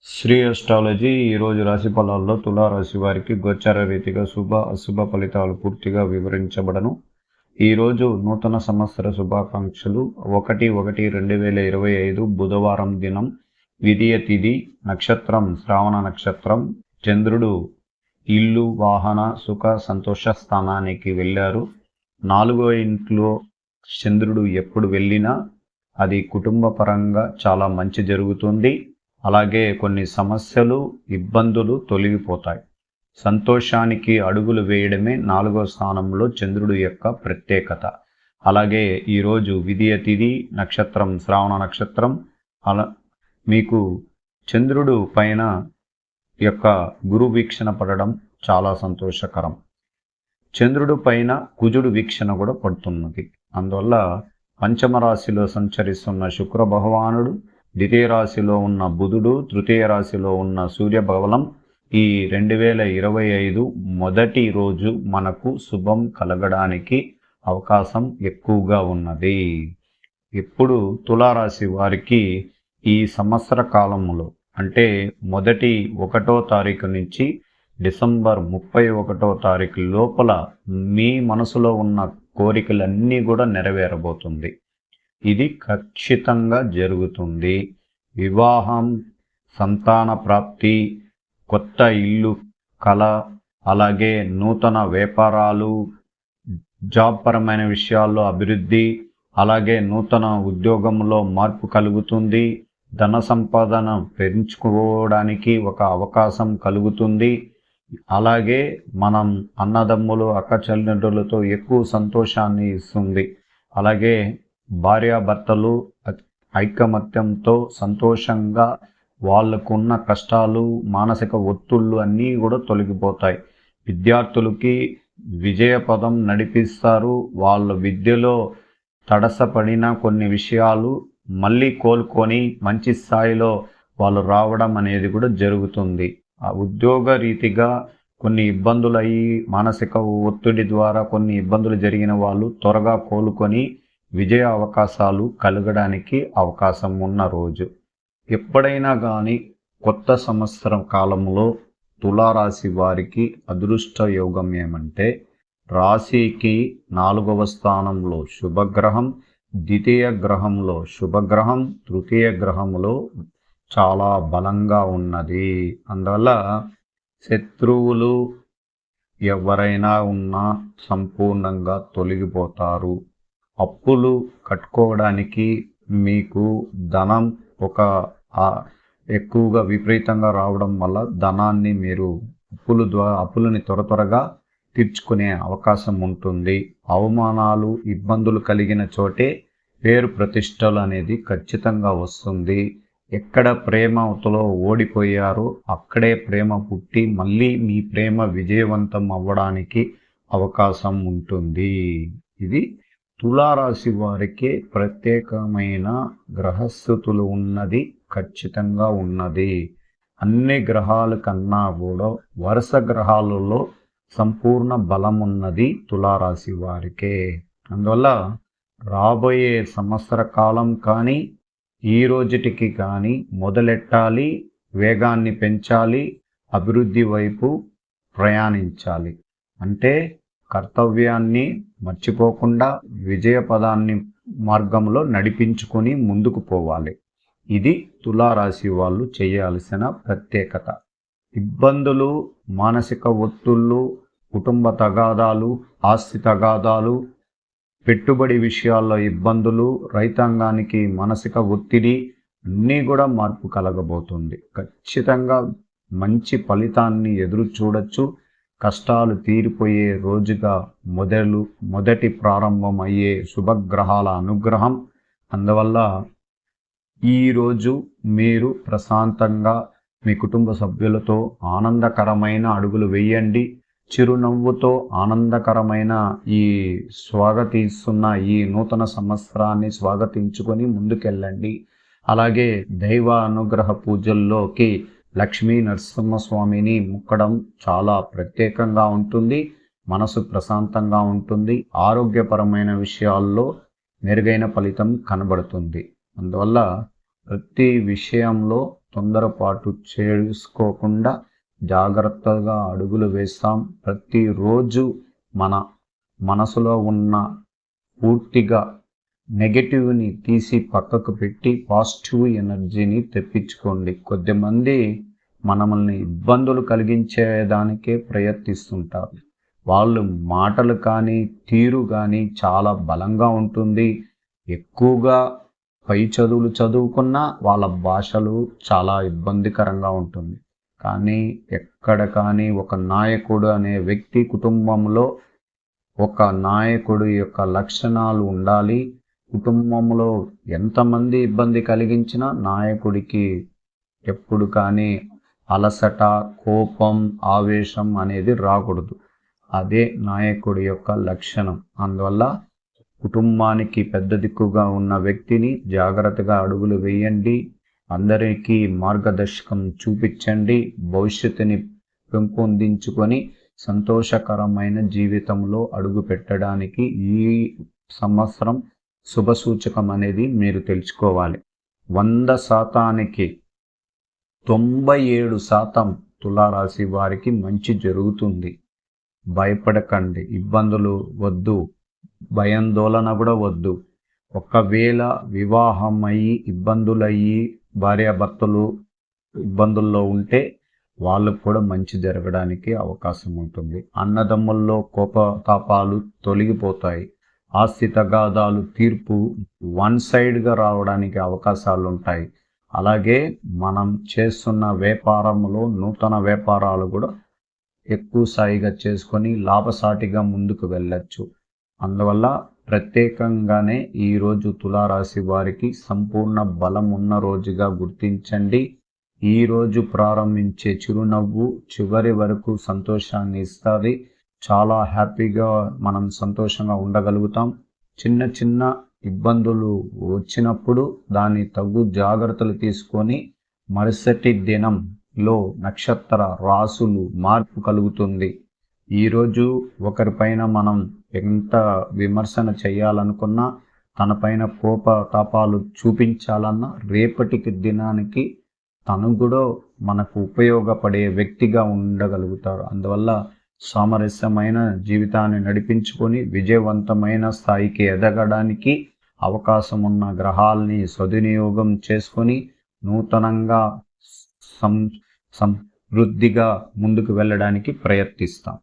Shri astrology ఈరోజు రాశి ఫలాల్లో తులారాశి వారికి గోచార రీతిగా శుభ అశుభ ఫలితాలు పూర్తిగా వివరించబడను. ఈరోజు నూతన సంవత్సర శుభాకాంక్షలు 1/1/2025 బుధవారం దినం, ద్వితీయ తిథి, నక్షత్రం శ్రావణ నక్షత్రం. చంద్రుడు ఇల్లు, వాహన, సుఖ, సంతోష స్థానానికి వెళ్ళారు. 4వ ఇంట్లో చంద్రుడు ఎప్పుడు వెళ్ళినా అది కుటుంబ పరంగా చాలా మంచి జరుగుతుంది. అలాగే కొన్ని సమస్యలు, ఇబ్బందులు తొలగిపోతాయి. సంతోషానికి అడుగులు వేయడమే 4వ స్థానంలో చంద్రుడి యొక్క ప్రత్యేకత. అలాగే ఈరోజు విధియ తిథి, నక్షత్రం శ్రావణ నక్షత్రం. మీకు చంద్రుడు పైన యొక్క గురు వీక్షణ పడడం చాలా సంతోషకరం. చంద్రుడు పైన కుజుడు వీక్షణ కూడా పడుతున్నది. అందువల్ల పంచమ రాశిలో సంచరిస్తున్న శుక్ర భగవానుడు, ద్వితీయ రాశిలో ఉన్న బుధుడు, తృతీయ రాశిలో ఉన్న సూర్యబలం ఈ 2025 మొదటి రోజు మనకు శుభం కలగడానికి అవకాశం ఎక్కువగా ఉన్నది. ఇప్పుడు తులారాశి వారికి ఈ సంవత్సర కాలంలో అంటే మొదటి 1వ తారీఖు నుంచి డిసెంబర్ 31వ తారీఖు లోపల మీ మనసులో ఉన్న కోరికలన్నీ కూడా నెరవేరబోతుంది. ఇది ఖచ్చితంగా జరుగుతుంది. వివాహం, సంతాన ప్రాప్తి, కొత్త ఇల్లు కళ, అలాగే నూతన వ్యాపారాలు, జాబ్ పరమైన విషయాల్లో అభివృద్ధి, అలాగే నూతన ఉద్యోగంలో మార్పు కలుగుతుంది. ధన సంపాదన పెంచుకోవడానికి ఒక అవకాశం కలుగుతుంది. అలాగే మనం అన్నదమ్ములు, అక్క చెల్లెళ్ళతో ఎక్కువ సంతోషాన్ని ఇస్తుంది. అలాగే భార్యాభర్తలు ఐకమత్యంతో సంతోషంగా వాళ్ళకున్న కష్టాలు, మానసిక ఒత్తిళ్ళు అన్నీ కూడా తొలగిపోతాయి. విద్యార్థులకి విజయపదం నడిపిస్తారు. వాళ్ళ విద్యలో తడసపడిన కొన్ని విషయాలు మళ్ళీ కోలుకొని మంచి స్థాయిలో వాళ్ళు రావడం అనేది కూడా జరుగుతుంది. ఆ ఉద్యోగ రీతిగా కొన్ని ఇబ్బందులు అయ్యి మానసిక ఒత్తిడి ద్వారా కొన్ని ఇబ్బందులు జరిగిన వాళ్ళు త్వరగా కోలుకొని విజయ అవకాశాలు కలగడానికి అవకాశం ఉన్న రోజు. ఎప్పుడైనా కానీ కొత్త సంవత్సరం కాలంలో తులారాశి వారికి అదృష్ట యోగం ఏమంటే రాశికి 4వ స్థానంలో శుభగ్రహం, ద్వితీయ గ్రహంలో శుభగ్రహం, తృతీయ గ్రహంలో చాలా బలంగా ఉన్నది. అందువల్ల శత్రువులు ఎవరైనా ఉన్నా సంపూర్ణంగా తొలగిపోతారు. అప్పులు కట్టుకోవడానికి మీకు ధనం ఎక్కువగా విపరీతంగా రావడం వల్ల ధనాన్ని మీరు అప్పులని త్వరగా తీర్చుకునే అవకాశం ఉంటుంది. అవమానాలు, ఇబ్బందులు కలిగిన చోటే పేరు ప్రతిష్టలు అనేది ఖచ్చితంగా వస్తుంది. ఎక్కడ ప్రేమతో ఓడిపోయారో అక్కడే ప్రేమ పుట్టి మళ్ళీ మీ ప్రేమ విజయవంతం అవ్వడానికి అవకాశం ఉంటుంది. ఇది తులారాశి వారికి ప్రత్యేకమైన గ్రహస్థితులు ఉన్నది ఖచ్చితంగా ఉన్నది. అన్ని గ్రహాల కన్నా కూడా వరుస గ్రహాలలో సంపూర్ణ బలం ఉన్నది తులారాశి వారికే. అందువల్ల రాబోయే సంవత్సర కాలం కానీ ఈ రోజుటికి కానీ మొదలెట్టాలి, వేగాన్ని పెంచాలి, అభివృద్ధి వైపు ప్రయాణించాలి. అంటే కర్తవ్యాన్ని మర్చిపోకుండా విజయపదాన్ని మార్గంలో నడిపించుకొని ముందుకు పోవాలి. ఇది తులారాశి వాళ్ళు చేయాల్సిన ప్రత్యేకత. ఇబ్బందులు, మానసిక ఒత్తిళ్ళు, కుటుంబ తగాదాలు, ఆస్తి తగాదాలు, పెట్టుబడి విషయాల్లో ఇబ్బందులు, రైతాంగానికి మానసిక ఒత్తిడి అన్నీ కూడా మార్పు కలగబోతుంది. ఖచ్చితంగా మంచి ఫలితాన్ని ఎదురు చూడొచ్చు. కష్టాలు తీరిపోయే రోజుగా మొదటి ప్రారంభం అయ్యే శుభగ్రహాల అనుగ్రహం. అందువల్ల ఈరోజు మీరు ప్రశాంతంగా మీ కుటుంబ సభ్యులతో ఆనందకరమైన అడుగులు వేయండి. చిరునవ్వుతో ఆనందకరమైన స్వాగతిస్తున్న ఈ నూతన సంవత్సరాన్ని స్వాగతించుకొని ముందుకెళ్ళండి. అలాగే దైవ అనుగ్రహ పూజల్లోకి లక్ష్మీ నరసింహస్వామిని మొక్కడం చాలా ప్రత్యేకంగా ఉంటుంది. మనసు ప్రశాంతంగా ఉంటుంది. ఆరోగ్యపరమైన విషయాల్లో మెరుగైన ఫలితం కనబడుతుంది. అందువల్ల ప్రతి విషయంలో తొందరపాటు చేసుకోకుండా జాగ్రత్తగా అడుగులు వేస్తాం. ప్రతిరోజు మన మనసులో ఉన్న పూర్తిగా నెగటివ్ని తీసి పక్కకు పెట్టి పాజిటివ్ ఎనర్జీని తెప్పించుకోండి. కొద్దిమంది మనల్ని ఇబ్బందులు కలిగించేదానికే ప్రయత్నిస్తుంటారు. వాళ్ళు మాటలు కానీ తీరు కానీ చాలా బలంగా ఉంటుంది. ఎక్కువగా పై చదువులు చదువుకున్నా వాళ్ళ భాషలు చాలా ఇబ్బందికరంగా ఉంటుంది. కానీ ఎక్కడ కానీ ఒక నాయకుడు అనే వ్యక్తి కుటుంబంలో ఒక నాయకుడు యొక్క లక్షణాలు ఉండాలి. కుటుంబంలో ఎంతమంది ఇబ్బంది కలిగించినా నాయకుడికి ఎప్పుడు కానీ అలసట, కోపం, ఆవేశం అనేది రాకూడదు. అదే నాయకుడి యొక్క లక్షణం. అందువల్ల కుటుంబానికి పెద్ద దిక్కుగా ఉన్న వ్యక్తిని జాగ్రత్తగా అడుగులు వేయండి. అందరికీ మార్గదర్శకం చూపించండి. భవిష్యత్తుని పెంపొందించుకొని సంతోషకరమైన జీవితంలో అడుగు పెట్టడానికి ఈ సంవత్సరం శుభసూచకం అనేది మీరు తెలుసుకోవాలి. 100%కి 97% తులారాశి వారికి మంచి జరుగుతుంది. భయపడకండి, ఇబ్బందులు వద్దు, భయాందోళన కూడా వద్దు. ఒకవేళ వివాహం అయ్యి ఇబ్బందులయ్యి భార్యాభర్తలు ఇబ్బందుల్లో ఉంటే వాళ్ళకు కూడా మంచి జరగడానికి అవకాశం ఉంటుంది. అన్నదమ్ముల్లో కోపతాపాలు తొలగిపోతాయి. ఆస్తి తగాదాలు తీర్పు వన్ సైడ్గా రావడానికి అవకాశాలు ఉంటాయి. అలాగే మనం చేస్తున్న వ్యాపారంలో నూతన వ్యాపారాలు కూడా ఎక్కువ స్థాయిగా చేసుకొని లాభసాటిగా ముందుకు వెళ్ళచ్చు. అందువల్ల ప్రత్యేకంగానే ఈరోజు తులారాశి వారికి సంపూర్ణ బలం ఉన్న రోజుగా గుర్తించండి. ఈరోజు ప్రారంభించే చిరునవ్వు చివరి వరకు సంతోషాన్ని ఇస్తుంది. చాలా హ్యాపీగా మనం సంతోషంగా ఉండగలుగుతాం. చిన్న చిన్న ఇబ్బందులు వచ్చినప్పుడు దాన్ని తగు జాగ్రత్తలు తీసుకొని మరుసటి దినంలో నక్షత్ర రాసులు మార్పు కలుగుతుంది. ఈరోజు ఒకరిపైన మనం ఎంత విమర్శన చేయాలనుకున్నా, తన పైన కోపతాపాలు చూపించాలన్నా రేపటికి దినానికి తను కూడా మనకు ఉపయోగపడే వ్యక్తిగా ఉండగలుగుతారు. అందువల్ల సామరస్యమైన జీవితాన్ని నడిపించుకొని విజయవంతమైన స్థాయికి ఎదగడానికి అవకాశం ఉన్న గ్రహాలని సద్వినియోగం చేసుకొని నూతనంగా సమృద్ధిగా ముందుకు వెళ్ళడానికి ప్రయత్నిస్తాం.